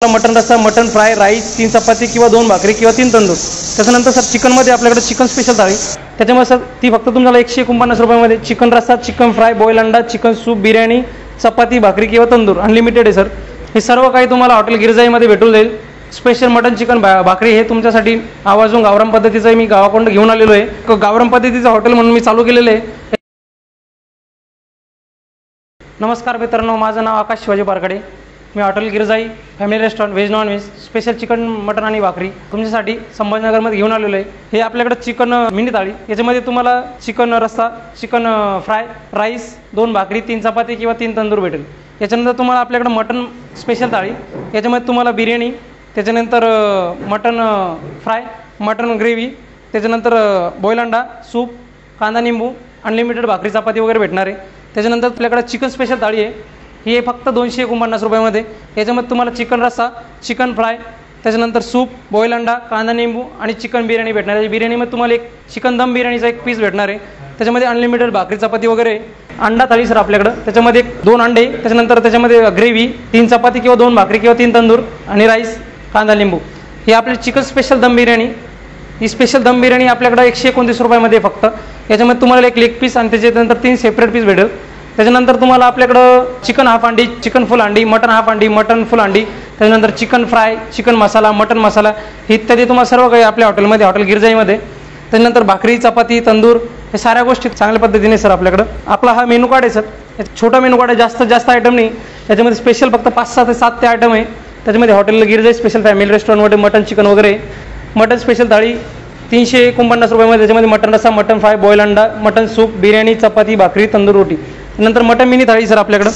Mutton रस्सा, mutton fry, rice, 3 चपाती किंवा 2 भाकरी किंवा 3 तंदूर। त्याच्यानंतर सर चिकनमध्ये आपल्याकडे चिकन स्पेशल थाळी, त्याच्यामुळे सर ती फक्त तुम्हाला 149 रुपयामध्ये चिकन रस्सा, चिकन फ्राय, बॉईल अंडा, चिकन सूप, बिर्याणी, चपाती, भाकरी किंवा तंदूर अनलिमिटेड आहे सर। हे सर्व काही तुम्हाला हॉटेल गिरजाईमध्ये भेटून जाईल। स्पेशल मटन चिकन भाकरी हे तुमच्यासाठी आवाजून गावरान पद्धतीचं मी गावाकडून घेऊन आलेलो आहे। गावरान पद्धतीचं हॉटेल म्हणून मी चालू केलेलं आहे। नमस्कार मित्रांनो, माझं नाव आकाश शिवाजी पारकडे। मी hotel Girjai family restaurant veg non veg special chicken mutton आणि भाकरी तुमच्यासाठी संभाजीनगरमध्ये घेऊन आलेलो आहे। हे आपल्याकडे चिकन मिनी थाळी, याच्यामध्ये तुम्हाला चिकन रस्सा, चिकन फ्राय, राईस, 2 भाकरी, 3 चपाती किंवा 3 तंदूर भेटेल। याच्यानंतर तुम्हाला आपल्याकडे मटन स्पेशल थाळी, याच्यामध्ये तुम्हाला बिर्याणी, त्याच्यानंतर मटन फ्राय, मटन ग्रेव्ही, त्याच्यानंतर बॉईल अंडा, सूप, कांदा निंबू, अनलिमिटेड भाकरी चपाती वगैरे भेटणार आहे। त्याच्यानंतर आपल्याकडे चिकन स्पेशल थाळी आहे, ही फक्त 249 रुपयामध्ये। याच्यामध्ये तुम्हाला चिकन रस्सा, चिकन फ्राय, त्याच्यानंतर सूप, बॉईल अंडा, कांदा निंबू आणि चिकन बिर्याणी भेटणार आहे। बिर्याणीमध्ये तुम्हाला एक चिकन दम बिर्याणीचा एक पीस भेटणार आहे। त्याच्यामध्ये अनलिमिटेड भाकरी चपाती वगैरे। अंडा थाळी सर आपल्याकडं, त्याच्यामध्ये 2 अंडे, त्याच्यानंतर त्याच्यामध्ये ग्रेव्ही, 3 चपाती किंवा 2 भाकरी किंवा 3 तंदूर आणि राईस, कांदा लिंबू। ही आपली चिकन स्पेशल दम बिर्याणी, ही स्पेशल दम बिर्याणी आपल्याकडं 129 रुपयामध्ये फक्त। याच्यामध्ये तुम्हाला एक लेग पीस आणि त्याच्यानंतर 3 सेपरेट पीस भेटेल। त्याच्यानंतर तुम्हाला आपल्याकडं चिकन हाफ अंडी, चिकन फुल अंडी, मटन हाफ अंडी, मटन फुल अंडी, त्याच्यानंतर चिकन फ्राय, चिकन मसाला, मटन मसाला इत्यादी तुम्हाला सर्व काही आपल्या हॉटेलमध्ये, हॉटेल गिरजाईमध्ये। त्याच्यानंतर भाकरी, चपाती, तंदूर हे साऱ्या गोष्टी चांगल्या पद्धतीने सर आपल्याकडं। आपला हा मेनू कार्ड आहे सर, छोटा मेनू कार्ड आहे, जास्त आयटम नाही याच्यामध्ये। स्पेशल फक्त 5 ते 7 आयटम आहे त्याच्यामध्ये। हॉटेल गिरजाई स्पेशल फॅमिली रेस्टॉरंटमध्ये मटन चिकन वगैरे। मटन स्पेशल थाळी 349 रुपयामध्ये, त्याच्यामध्ये मटन रस्सा, मटन फ्राय, बॉईल अंडा, मटन सूप, बिर्याणी, चपाती, भाकरी, तंदूर रोटी। नंतर मटन मिनी थाळी सर आपल्याकडं,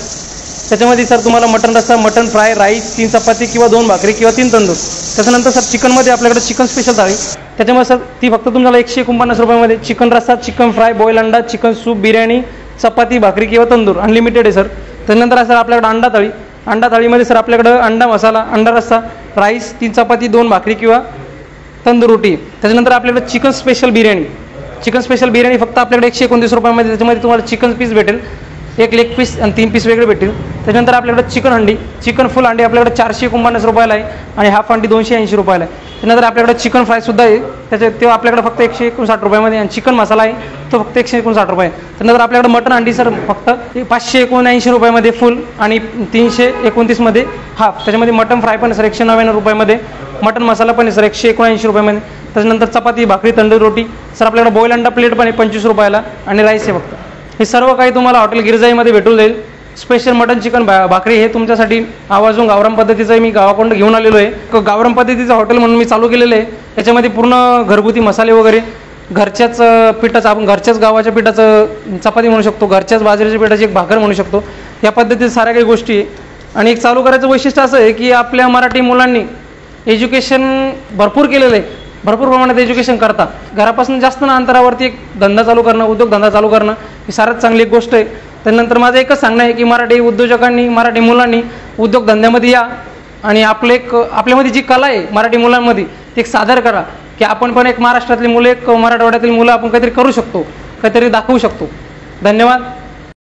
त्याच्यामध्ये सर तुम्हाला मटन रस्सा, मटन फ्राय, राईस, 3 चपाती किंवा 2 भाकरी किंवा 3 तंदूर। त्याच्यानंतर सर चिकनमध्ये आपल्याकडे चिकन स्पेशल थाळी, त्याच्यामुळे सर ती फक्त तुम्हाला 149 रुपयामध्ये चिकन रस्सा, चिकन फ्राय, बॉईल अंडा, चिकन सूप, बिर्याणी, चपाती, भाकरी किंवा तंदूर अनलिमिटेड आहे सर। त्यानंतर सर आपल्याकडे अंडा थाळी, अंडा थाळीमध्ये सर आपल्याकडं अंडा मसाला, अंडा रस्सा, राईस, 3 चपाती, 2 भाकरी किंवा तंदूर रोटी। त्याच्यानंतर आपल्याकडे chicken special biryani, chicken special biryani फक्त आपल्याकडे 129 रुपयामध्ये। त्याच्यामध्ये तुम्हाला चिकन पीस भेटेल, एक लेग पीस आणि 3 पीस वेगळे भेटतील। त्याच्यानंतर आपल्याकडे चिकन हंडी, चिकन फुल अंडी आपल्याकडे 449 रुपयाला आहे आणि हाफ अंडी 280 रुपयाला आहे। त्यानंतर आपल्याकडे चिकन फ्रायसुद्धा आहे, ते आपल्याकडे फक्त 159 रुपयामध्ये, आणि चिकन मसाला आहे तो फक्त 159 रुपये। त्यानंतर आपल्याकडे मटन अंडी सर फक्त 579 रुपयामध्ये फुल आणि 329 मध्ये हाफ। त्याच्यामध्ये मटन फ्राय पण सर 199 रुपयामध्ये, मटन मसाला पण सर 179 रुपयामध्ये। त्याच्यानंतर चपाती, भाकरी, तंदूर रोटी सर आपल्याकडे बॉईल अंडा प्लेट पण आहे 25 रुपयाला आणि राईस आहे फक्त। हे सर्व काही तुम्हाला हॉटेल गिरजाईमध्ये भेटून जाईल। स्पेशल मटन चिकन भाकरी हे तुमच्यासाठी आवाजून गावरान पद्धतीचं मी गावाकडून घेऊन आलेलो आहे। गावरान पद्धतीचं हॉटेल म्हणून मी चालू केलेलं आहे। याच्यामध्ये पूर्ण घरगुती मसाले वगैरे, घरच्याच पिठाचं, आपण घरच्याच गावाच्या पिठाचं चपाती म्हणू शकतो, घरच्याच बाजरीच्या पिठाची एक भाकर म्हणू शकतो, या पद्धतीत साऱ्या काही गोष्टी आहे। आणि एक चालू करायचं वैशिष्ट्य असं आहे की आपल्या मराठी मुलांनी एज्युकेशन भरपूर केलेलं आहे, भरपूर प्रमाणात एज्युकेशन करता। घरापासून जास्त ना अंतरावरती एक धंदा चालू करणं, उद्योगधंदा चालू करणं ही सारच चांगली एक गोष्ट आहे। त्यानंतर माझं एकच सांगणं आहे की मराठी उद्योजकांनी, मराठी मुलांनी उद्योगधंद्यामध्ये या आणि आपल्यामध्ये जी कला आहे मराठी मुलांमध्ये ती एक सादर करा, की आपण पण एक महाराष्ट्रातली मुलं, एक मराठवाड्यातील मुलं आपण काहीतरी करू शकतो, काहीतरी दाखवू शकतो। धन्यवाद।